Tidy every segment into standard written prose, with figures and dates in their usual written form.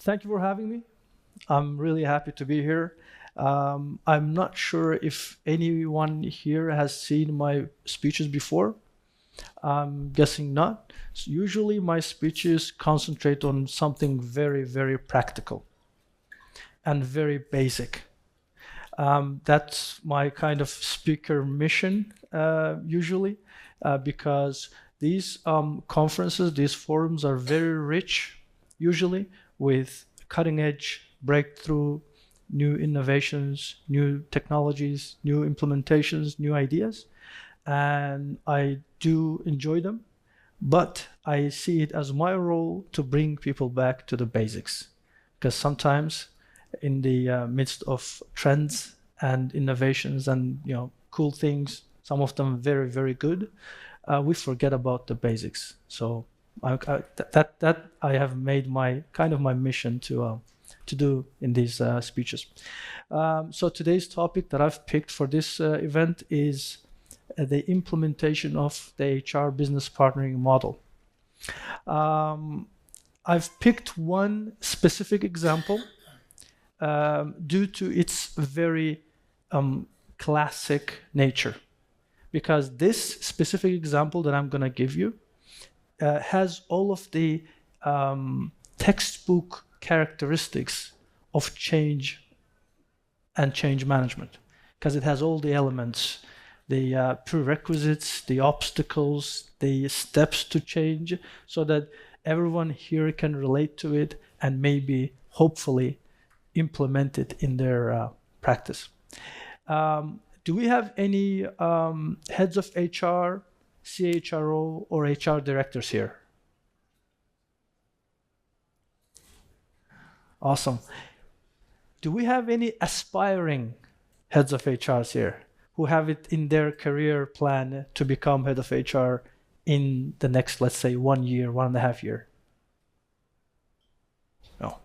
Thank you for having me. I'm really happy to be here. I'm not sure if anyone here has seen my speeches before. I'm guessing not. So usually my speeches concentrate on something very, very practical and very basic. That's my kind of speaker mission usually, because these conferences, these forums are very rich, usually with cutting edge breakthrough, new innovations, new technologies, new implementations, new ideas. And I do enjoy them, but I see it as my role to bring people back to the basics. Because sometimes in the midst of trends and innovations and cool things, some of them very, very good, we forget about the basics. So that I have made my mission to do in these speeches. So today's topic that I've picked for this event is the implementation of the HR business partnering model. I've picked one specific example due to its very classic nature, because this specific example that I'm going to give you has all of the textbook characteristics of change and change management, because it has all the elements, the prerequisites, the obstacles, the steps to change, so that everyone here can relate to it and maybe, hopefully, implement it in their practice. Do we have any heads of HR, CHRO, or HR directors here? Awesome. Do we have any aspiring heads of HRs here who have it in their career plan to become head of HR in the next, let's say, 1 year, 1.5 years? No.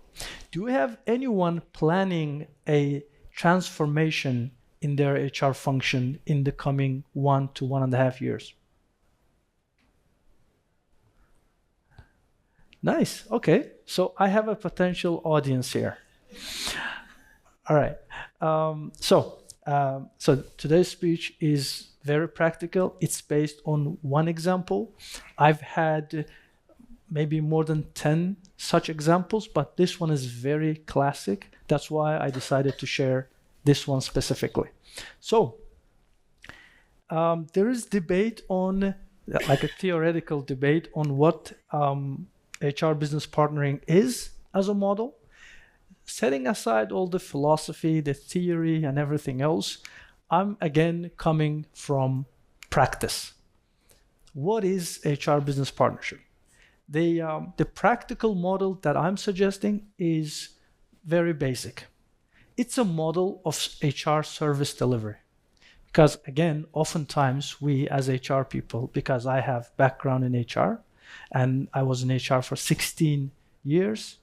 Do we have anyone planning a transformation in their HR function in the coming 1 to 1.5 years? Nice. Okay. So I have a potential audience here. All right. So today's speech is very practical. It's based on one example. I've had maybe more than 10 such examples, but this one is very classic. That's why I decided to share this one specifically. So there is debate on, like a theoretical debate on what HR business partnering is as a model. Setting aside all the philosophy, the theory, and everything else, I'm again coming from practice. What is HR business partnership? The practical model that I'm suggesting is very basic. It's a model of HR service delivery. Because again, oftentimes we as HR people, because I have background in HR, and I was in HR for 16 years,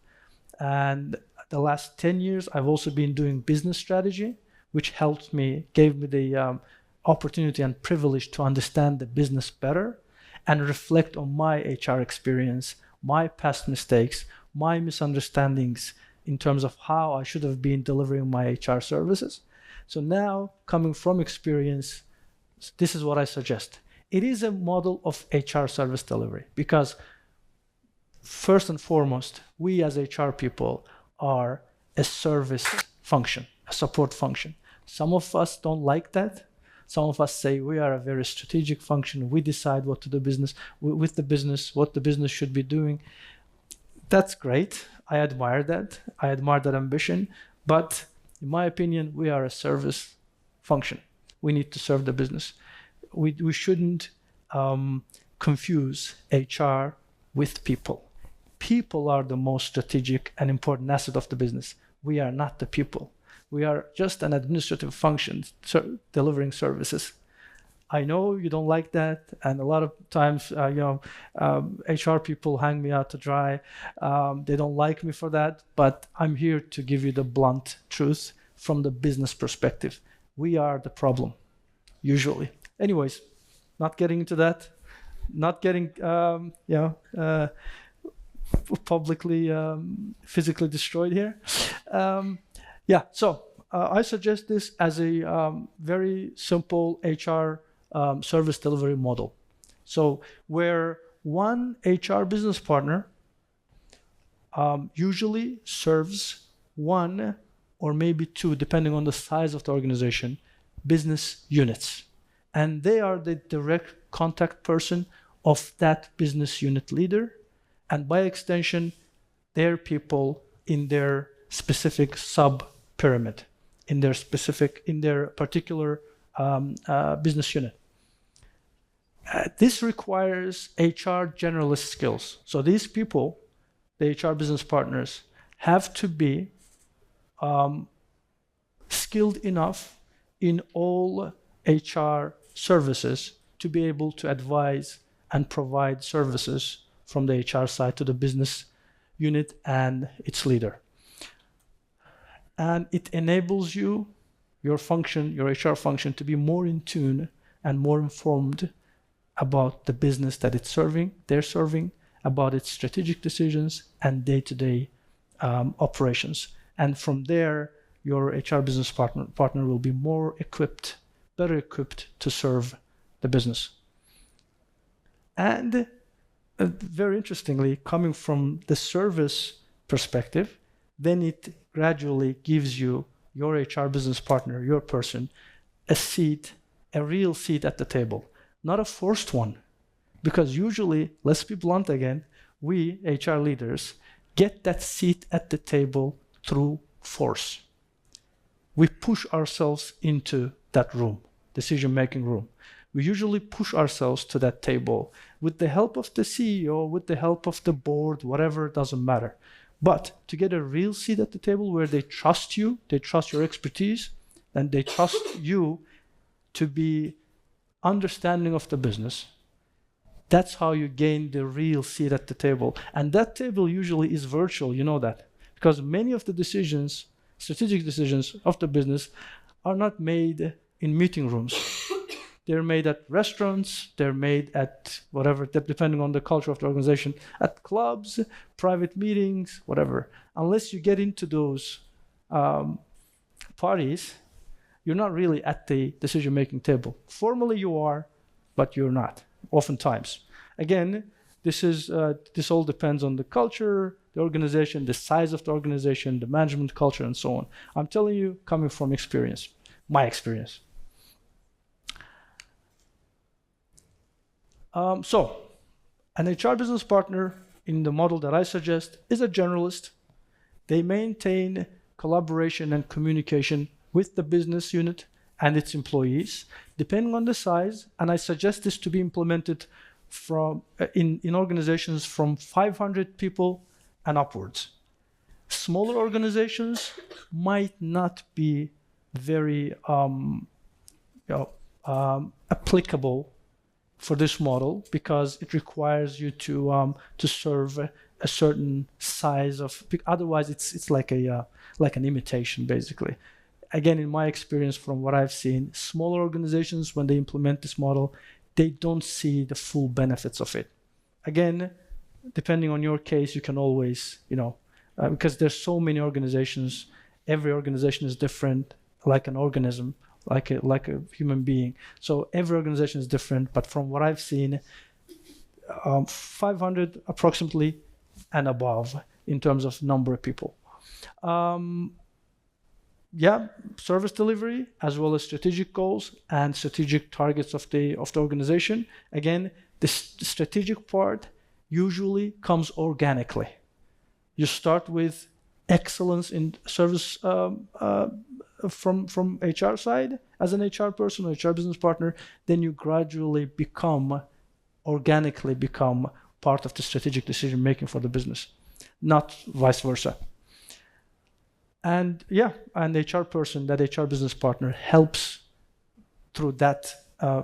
and the last 10 years, I've also been doing business strategy, which gave me the opportunity and privilege to understand the business better and reflect on my HR experience, my past mistakes, my misunderstandings in terms of how I should have been delivering my HR services. So now, coming from experience, this is what I suggest. It is a model of HR service delivery because, first and foremost, we as HR people are a service function, a support function. Some of us don't like that. Some of us say we are a very strategic function. We decide what to do with the business, what the business should be doing. That's great. I admire that. I admire that ambition. But in my opinion, we are a service function. We need to serve the business. We shouldn't confuse HR with people. People are the most strategic and important asset of the business. We are not the people. We are just an administrative function delivering services. I know you don't like that, and a lot of times, HR people hang me out to dry. They don't like me for that, but I'm here to give you the blunt truth from the business perspective. We are the problem, usually. Anyways, not getting into that. Not getting, publicly physically destroyed here. So I suggest this as a very simple HR service delivery model. So where one HR business partner usually serves one or maybe two, depending on the size of the organization, business units. And they are the direct contact person of that business unit leader, and by extension, their people in their specific sub-pyramid, in their particular business unit. This requires HR generalist skills. So these people, the HR business partners, have to be skilled enough in all HR services to be able to advise and provide services from the HR side to the business unit and its leader. And it enables you, your function, your HR function, to be more in tune and more informed about the business that they're serving, about its strategic decisions and day-to-day operations. And from there, your HR business partner will be better equipped to serve the business. And very interestingly, coming from the service perspective, then it gradually gives you, your HR business partner, your person, a real seat at the table, not a forced one. Because usually, let's be blunt again, we HR leaders get that seat at the table through force. We push ourselves into that room, decision-making room. We usually push ourselves to that table with the help of the CEO, with the help of the board, whatever, it doesn't matter. But to get a real seat at the table where they trust you, they trust your expertise, and they trust you to be understanding of the business, that's how you gain the real seat at the table. And that table usually is virtual, you know that. Because many of the decisions, strategic decisions of the business, are not made in meeting rooms. They're made at restaurants, they're made at whatever, depending on the culture of the organization, at clubs, private meetings, whatever. Unless you get into those parties, you're not really at the decision-making table. Formally you are, but you're not, oftentimes. Again, this all depends on the culture, the organization, the size of the organization, the management culture, and so on. I'm telling you, coming from experience, my experience. So, an HR business partner in the model that I suggest is a generalist. They maintain collaboration and communication with the business unit and its employees, depending on the size. And I suggest this to be implemented in organizations from 500 people and upwards. Smaller organizations might not be very applicable for this model because it requires you to serve a certain size of. Otherwise, it's like an imitation, basically. Again, in my experience, from what I've seen, smaller organizations, when they implement this model, they don't see the full benefits of it. Again, depending on your case, you can always, because there's so many organizations, every organization is different, like an organism, like a human being. So every organization is different, but from what I've seen, 500 approximately and above in terms of number of people. Service delivery as well as strategic goals and strategic targets of the organization. Again, the strategic part usually comes organically. You start with excellence in service from HR side as an HR person or HR business partner, then you gradually organically become part of the strategic decision making for the business, not vice versa. And an HR person, that HR business partner helps through that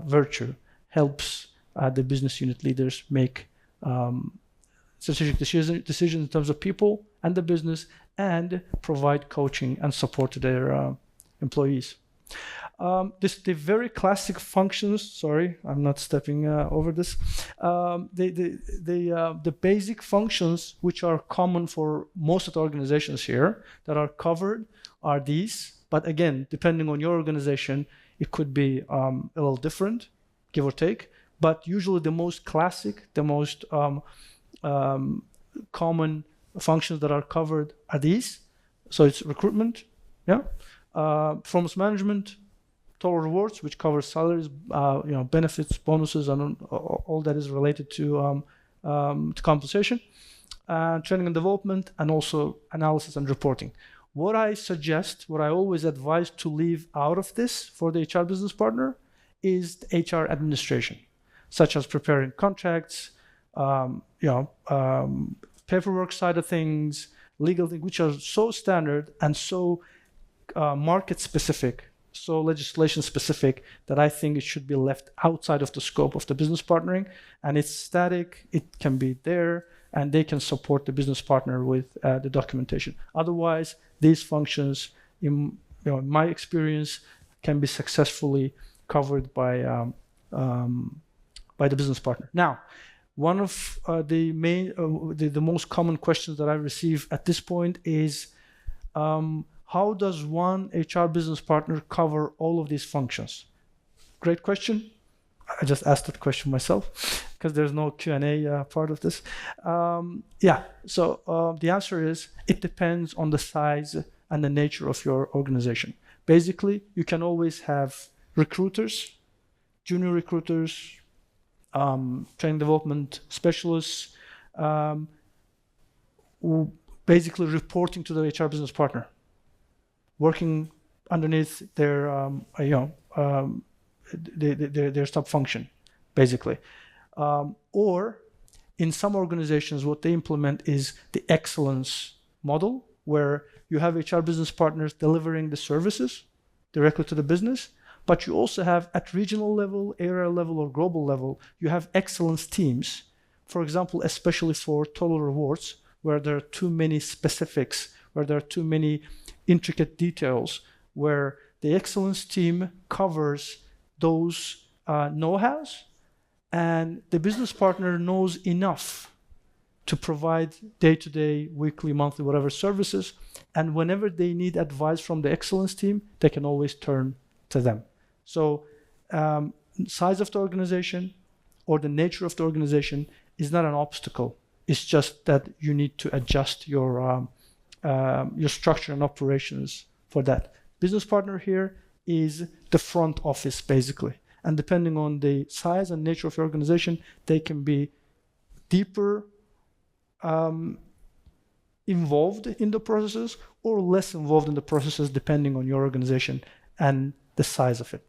virtue, helps the business unit leaders make strategic decisions in terms of people and the business, and provide coaching and support to their employees. The very classic functions. Sorry, I'm not stepping over this. The basic functions which are common for most of the organizations here that are covered are these. But again, depending on your organization, it could be a little different, give or take. But usually, the most classic, the most common functions that are covered are these. So it's recruitment, performance management, total rewards, which covers salaries, benefits, bonuses, and all that is related to compensation, training and development, and also analysis and reporting. What I suggest, what I always advise to leave out of this for the HR business partner is the HR administration, such as preparing contracts, paperwork side of things, legal things, which are so standard and so market specific, so legislation specific, that I think it should be left outside of the scope of the business partnering. And it's static, it can be there, and they can support the business partner with the documentation. Otherwise, these functions, in my experience, can be successfully covered by the business partner. Now, one of the most common questions that I receive at this point is, how does one HR business partner cover all of these functions? Great question. I just asked that question myself because there's no Q&A part of this. So the answer is, it depends on the size and the nature of your organization. Basically, you can always have recruiters, junior recruiters, training development specialists, who basically reporting to the HR business partner, working underneath their their sub function, basically. Or in some organizations, what they implement is the excellence model, where you have HR business partners delivering the services directly to the business, but you also have at regional level, area level, or global level, you have excellence teams. For example, especially for total rewards, where there are too many specifics, where there are too many intricate details, where the excellence team covers those know-hows, and the business partner knows enough to provide day-to-day, weekly, monthly, whatever services. And whenever they need advice from the excellence team, they can always turn to them. So size of the organization or the nature of the organization is not an obstacle. It's just that you need to adjust your structure and operations for that. Business partner here is the front office, basically. And depending on the size and nature of your organization, they can be deeper involved in the processes or less involved in the processes, depending on your organization and the size of it.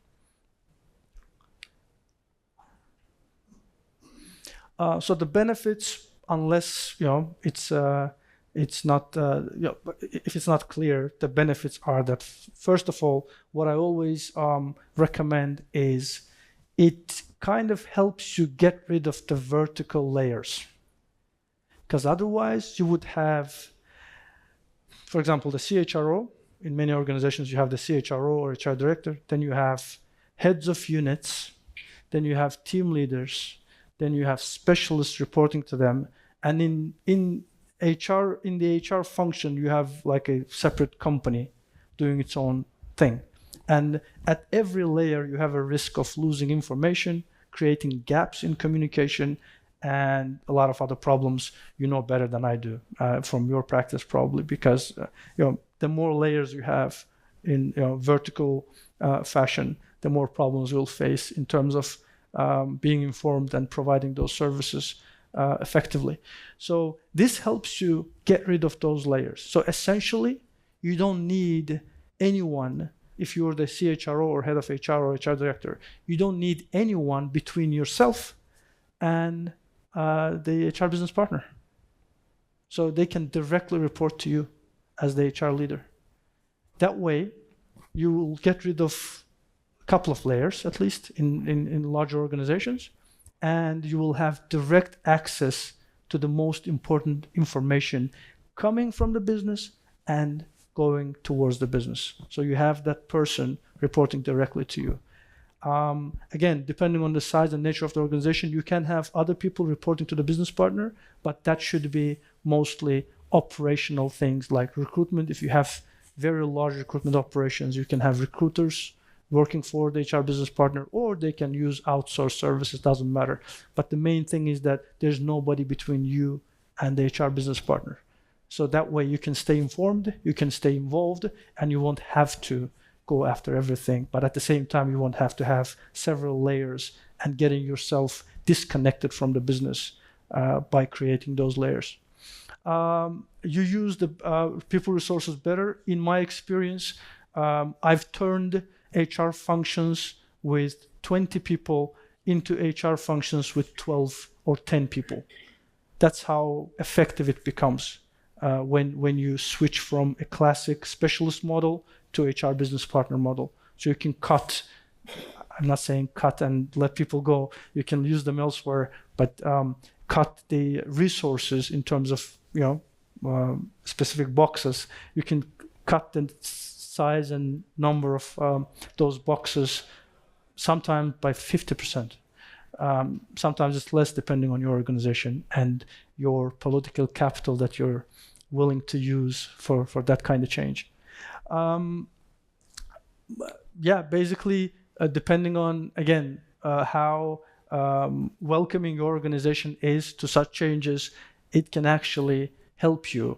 So the benefits, unless it's not if it's not clear, the benefits are that, first of all, what I always recommend is it kind of helps you get rid of the vertical layers, because otherwise you would have, for example, the CHRO. In many organizations you have the CHRO or HR director, then you have heads of units, then you have team leaders, then you have specialists reporting to them, and in the HR function, you have like a separate company doing its own thing. And at every layer, you have a risk of losing information, creating gaps in communication, and a lot of other problems you know better than I do from your practice, probably, because the more layers you have in vertical fashion, the more problems you'll face in terms of being informed and providing those services effectively. So this helps you get rid of those layers. So essentially, you don't need anyone. If you're the CHRO or head of HR or HR director, you don't need anyone between yourself and the HR business partner. So they can directly report to you as the HR leader. That way, you will get rid of a couple of layers, at least in larger organizations, and you will have direct access to the most important information coming from the business and going towards the business. So you have that person reporting directly to you. Again, depending on the size and nature of the organization, you can have other people reporting to the business partner, but that should be mostly operational things like recruitment. If you have very large recruitment operations, you can have recruiters working for the HR business partner, or they can use outsourced services, doesn't matter. But the main thing is that there's nobody between you and the HR business partner. So that way you can stay informed, you can stay involved, and you won't have to go after everything. But at the same time, you won't have to have several layers and getting yourself disconnected from the business by creating those layers. You use the people resources better. In my experience, I've turned HR functions with 20 people into HR functions with 12 or 10 people. That's how effective it becomes when you switch from a classic specialist model to HR business partner model. So you can cut, I'm not saying cut and let people go, you can use them elsewhere, but cut the resources in terms of specific boxes. You can cut the size and number of those boxes sometimes by 50%. Sometimes it's less depending on your organization and your political capital that you're willing to use for that kind of change. Basically, depending on, again, how welcoming your organization is to such changes, it can actually help you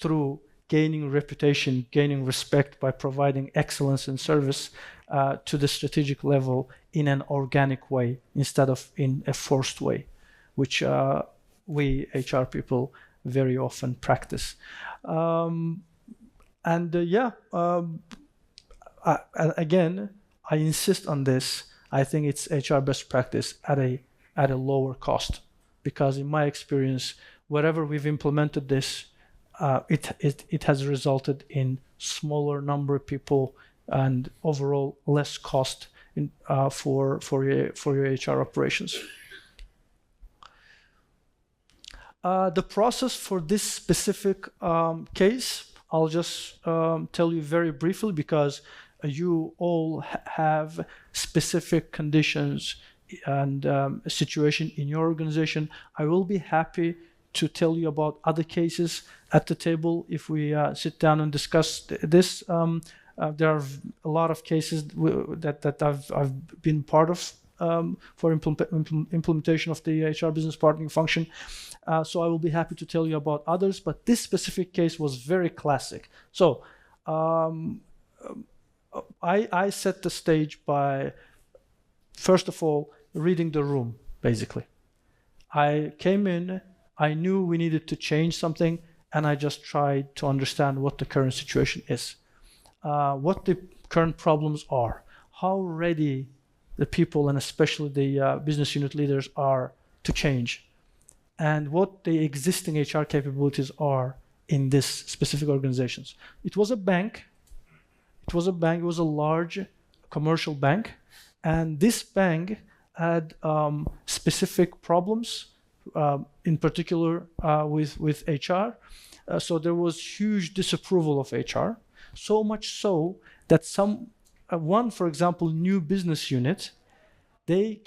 through gaining reputation, gaining respect by providing excellence in service to the strategic level in an organic way instead of in a forced way, which we HR people very often practice. Again, I insist on this. I think it's HR best practice at a lower cost, because in my experience, wherever we've implemented this, it has resulted in smaller number of people and overall less cost for your HR operations. The process for this specific case, I'll just tell you very briefly, because you all have specific conditions and a situation in your organization. I will be happy to tell you about other cases at the table if we sit down and discuss this. There are a lot of cases that I've been part of for implementation of the HR business partnering function. So I will be happy to tell you about others, but this specific case was very classic. So I set the stage by, first of all, reading the room, basically. I came in, I knew we needed to change something, and I just tried to understand what the current situation is, what the current problems are, how ready the people and especially the business unit leaders are to change, and what the existing HR capabilities are in this specific organizations. It was a bank. It was a large commercial bank, and this bank had specific problems, in particular with HR. So there was huge disapproval of HR, so much so that one, for example, new business unit, the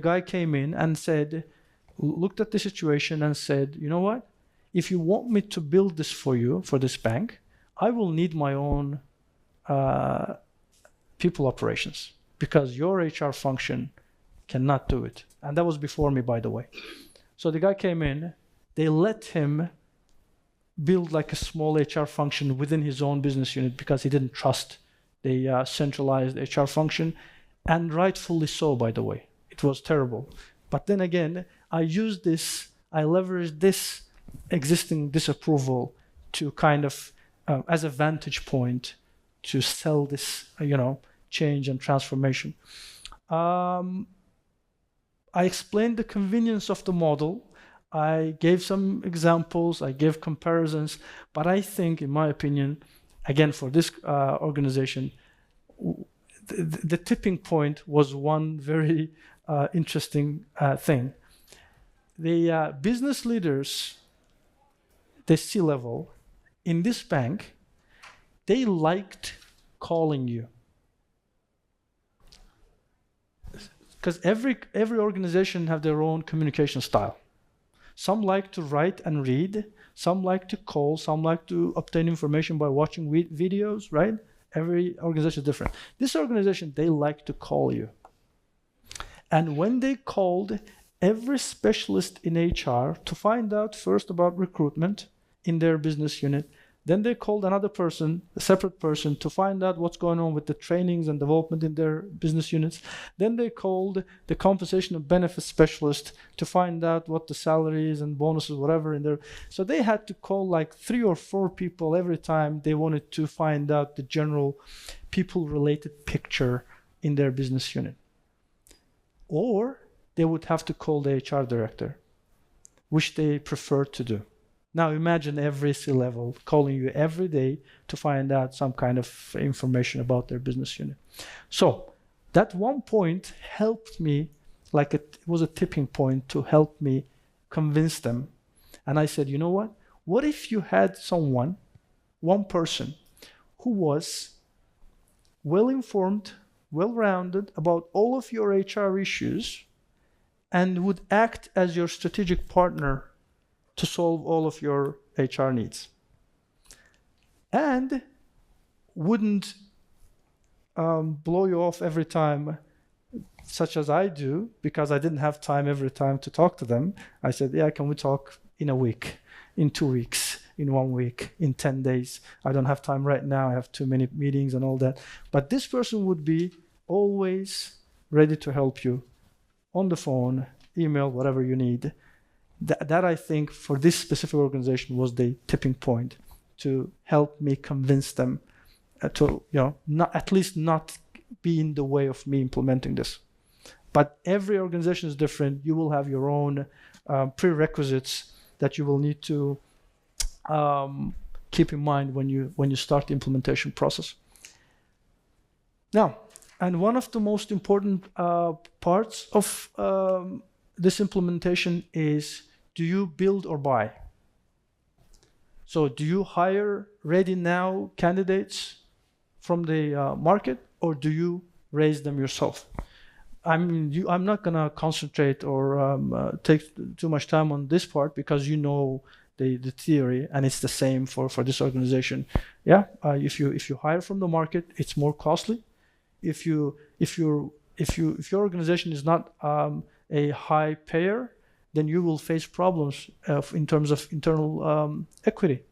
guy came in and said, looked at the situation and said, you know what? If you want me to build this for you, for this bank, I will need my own people operations, because your HR function cannot do it. And that was before me, by the way. So the guy came in, they let him build like a small HR function within his own business unit because he didn't trust the centralized HR function, and rightfully so, by the way. It was terrible. But then again, I leveraged this existing disapproval to kind of, as a vantage point, to sell this, change and transformation. I explained the convenience of the model. I gave some examples, I gave comparisons, but I think, in my opinion, again, for this organization, the tipping point was one very interesting thing. The business leaders, the C-level in this bank, they liked calling you. because every organization have their own communication style. Some like to write and read, some like to call, some like to obtain information by watching videos, right? Every organization is different. This organization, they like to call you. And when they called every specialist in HR to find out first about recruitment in their business unit, then they called another person, a separate person, to find out what's going on with the trainings and development in their business units. Then they called the compensation and benefits specialist to find out what the salaries and bonuses, whatever in there. So they had to call like 3 or 4 people every time they wanted to find out the general people-related picture in their business unit. Or they would have to call the HR director, which they prefer to do. Now imagine every C-level calling you every day to find out some kind of information about their business unit. So that one point helped me, like it was a tipping point to help me convince them. And I said, you know what? What if you had someone, one person, who was well-informed, well-rounded about all of your HR issues and would act as your strategic partner to solve all of your HR needs, and wouldn't blow you off every time, such as I do, because I didn't have time every time to talk to them. I said, yeah, can we talk in a week, in 2 weeks, in 1 week, in 10 days? I don't have time right now. I have too many meetings and all that. But this person would be always ready to help you on the phone, email, whatever you need. That I think for this specific organization was the tipping point to help me convince them to, at least not be in the way of me implementing this. But every organization is different. You will have your own prerequisites that you will need to keep in mind when you start the implementation process. Now, and one of the most important parts of this implementation is, do you build or buy? So do you hire ready now candidates from the market, or do you raise them yourself? I'm not going to concentrate or take too much time on this part, because you know the theory, and it's the same for this organization. Yeah, if you hire from the market, it's more costly. If your organization is not a high payer, then you will face problems in terms of internal equity.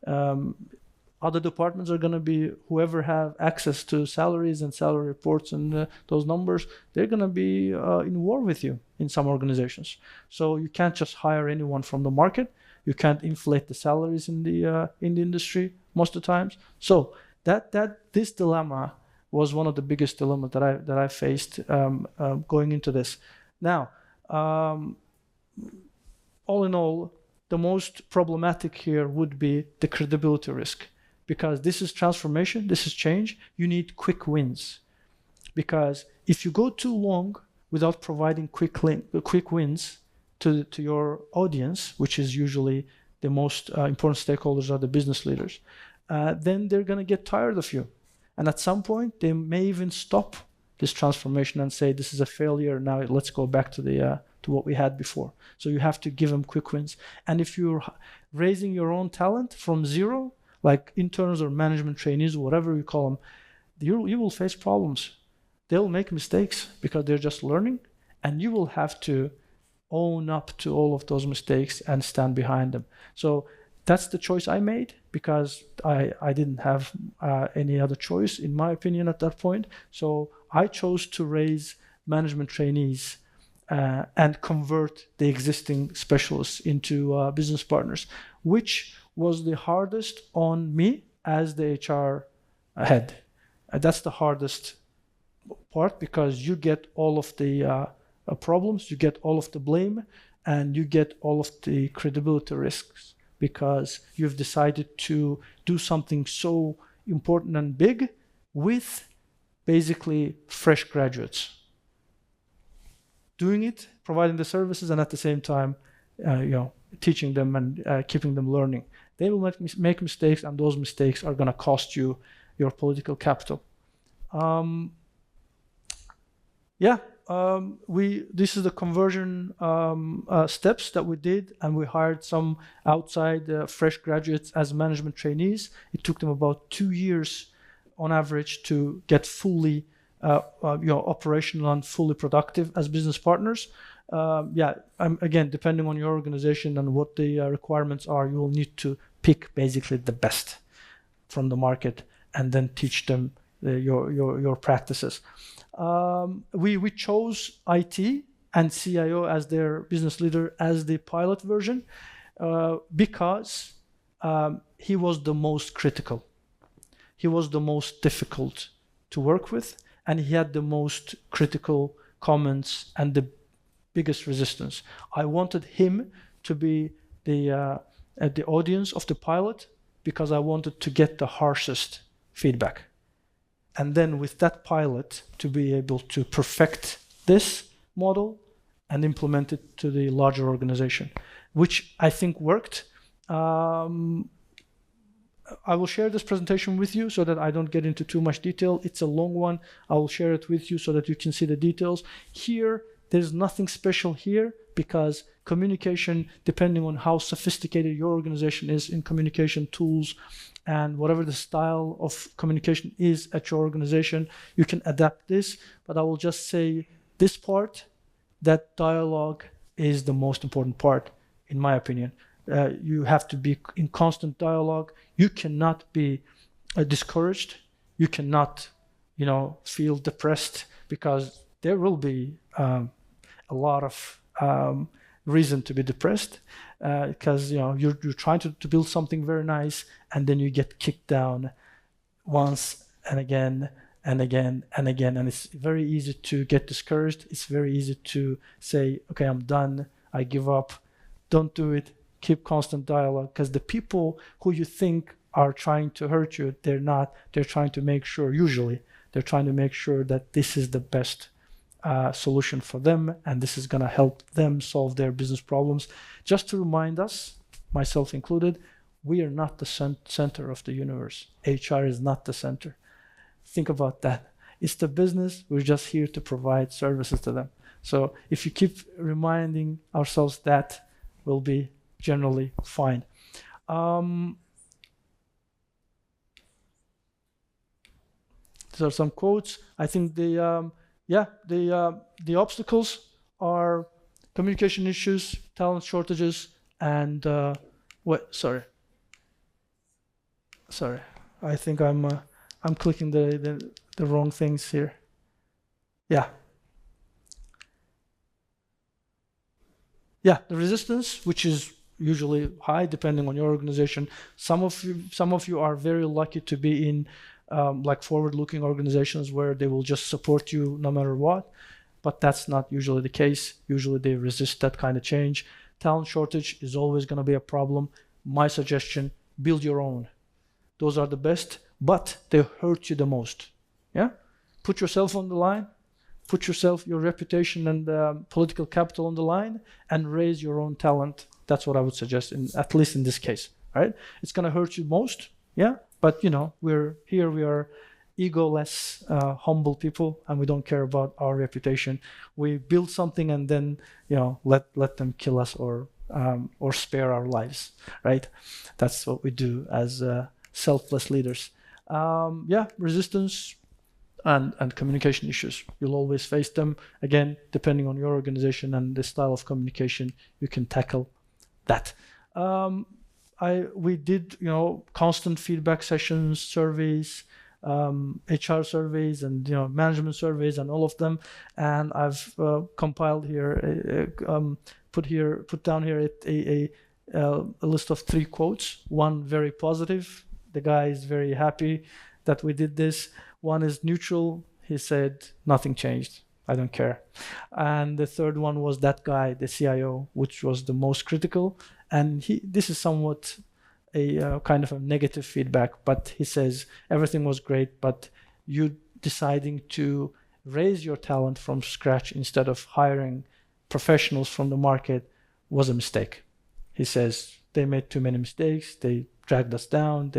Other departments are going to be, whoever have access to salaries and salary reports and those numbers, they're going to be in war with you in some organizations. So you can't just hire anyone from the market. You can't inflate the salaries in the industry most of the times. So this dilemma was one of the biggest dilemmas that I faced going into this. Now, all in all, the most problematic here would be the credibility risk, because this is transformation, this is change. You need quick wins, because if you go too long without providing quick wins to your audience, which is usually the most important stakeholders are the business leaders, then they're going to get tired of you. And at some point, they may even stop this transformation and say, this is a failure. Now let's go back to what we had before. So you have to give them quick wins. And if you're raising your own talent from zero, like interns or management trainees, whatever you call them, you will face problems. They'll make mistakes because they're just learning, and you will have to own up to all of those mistakes and stand behind them. So that's the choice I made, because I didn't have any other choice, in my opinion, at that point. So I chose to raise management trainees and convert the existing specialists into business partners, which was the hardest on me as the HR head. That's the hardest part, because you get all of the problems, you get all of the blame, and you get all of the credibility risks, because you've decided to do something so important and big with basically fresh graduates. Doing it, providing the services, and at the same time, teaching them and keeping them learning. They will make mistakes, and those mistakes are going to cost you your political capital. this is the conversion steps that we did, and we hired some outside fresh graduates as management trainees. It took them about 2 years on average to get fully operational and fully productive as business partners. Again, depending on your organization and what the requirements are, you will need to pick basically the best from the market and then teach them your practices. We chose IT and CIO as their business leader as the pilot version because he was the most critical. He was the most difficult to work with, and he had the most critical comments and the biggest resistance. I wanted him to be the audience of the pilot because I wanted to get the harshest feedback. And then with that pilot to be able to perfect this model and implement it to the larger organization, which I think worked. I will share this presentation with you so that I don't get into too much detail. It's a long one. I will share it with you so that you can see the details. Here, there's nothing special here because communication, depending on how sophisticated your organization is in communication tools and whatever the style of communication is at your organization, you can adapt this. But I will just say this part, that dialogue is the most important part, in my opinion. You have to be in constant dialogue. You cannot be discouraged. You cannot, feel depressed because there will be a lot of reason to be depressed because you're trying to build something very nice and then you get kicked down once and again and again and again, and it's very easy to get discouraged. It's very easy to say, okay, I'm done. I give up. Don't do it. Keep constant dialogue because the people who you think are trying to hurt you, they're not. They're trying to make sure, usually, they're trying to make sure that this is the best solution for them and this is going to help them solve their business problems. Just to remind us, myself included, we are not the center of the universe. HR is not the center. Think about that. It's the business. We're just here to provide services to them. So if you keep reminding ourselves that, we'll be generally fine. These are some quotes. I think the obstacles are communication issues, talent shortages, and sorry. I think I'm clicking the wrong things here. Yeah, the resistance, which is usually high depending on your organization. Some of you are very lucky to be in like forward-looking organizations where they will just support you no matter what, but that's not usually the case. Usually they resist that kind of change. Talent shortage is always going to be a problem. My suggestion, build your own. Those are the best, but they hurt you the most. Yeah, put yourself on the line. Put your reputation and political capital on the line and raise your own talent. That's what I would suggest, at least in this case, right? It's going to hurt you most, yeah? But, we're here, we are egoless, humble people, and we don't care about our reputation. We build something and then, let them kill us or spare our lives, right? That's what we do as selfless leaders. Resistance, and communication issues. You'll always face them. Again, depending on your organization and the style of communication, you can tackle that. We did, constant feedback sessions, surveys, HR surveys, and management surveys, and all of them. And I've compiled here, put down here a list of 3 quotes. One very positive. The guy is very happy that we did this. One is neutral. He said, nothing changed. I don't care. And the third one was that guy, the CIO, which was the most critical. And this is somewhat a kind of a negative feedback, but he says, everything was great, but you deciding to raise your talent from scratch instead of hiring professionals from the market was a mistake. He says, they made too many mistakes. They dragged us down.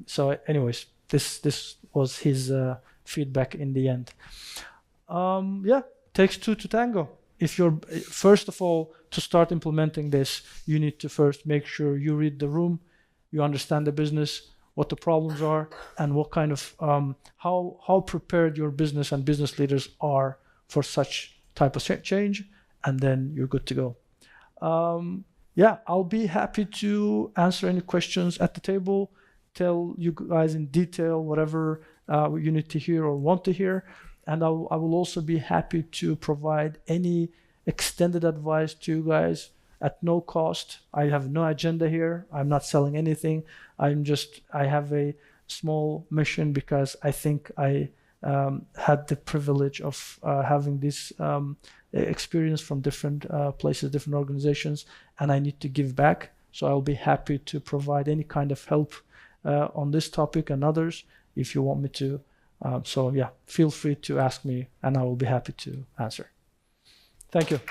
So anyways, this was his feedback in the end. Yeah, takes two to tango. If you're, first of all, to start implementing this, you need to first make sure you read the room, you understand the business, what the problems are, and what kind of how prepared your business and business leaders are for such type of change, and then you're good to go. Yeah, I'll be happy to answer any questions at the table, tell you guys in detail whatever you need to hear or want to hear, and I will also be happy to provide any extended advice to you guys at no cost. I have no agenda here. I'm not selling anything. I have a small mission because I think I had the privilege of having this experience from different places, different organizations, and I need to give back. So I'll be happy to provide any kind of help on this topic and others if you want me to. So yeah, feel free to ask me and I will be happy to answer. Thank you.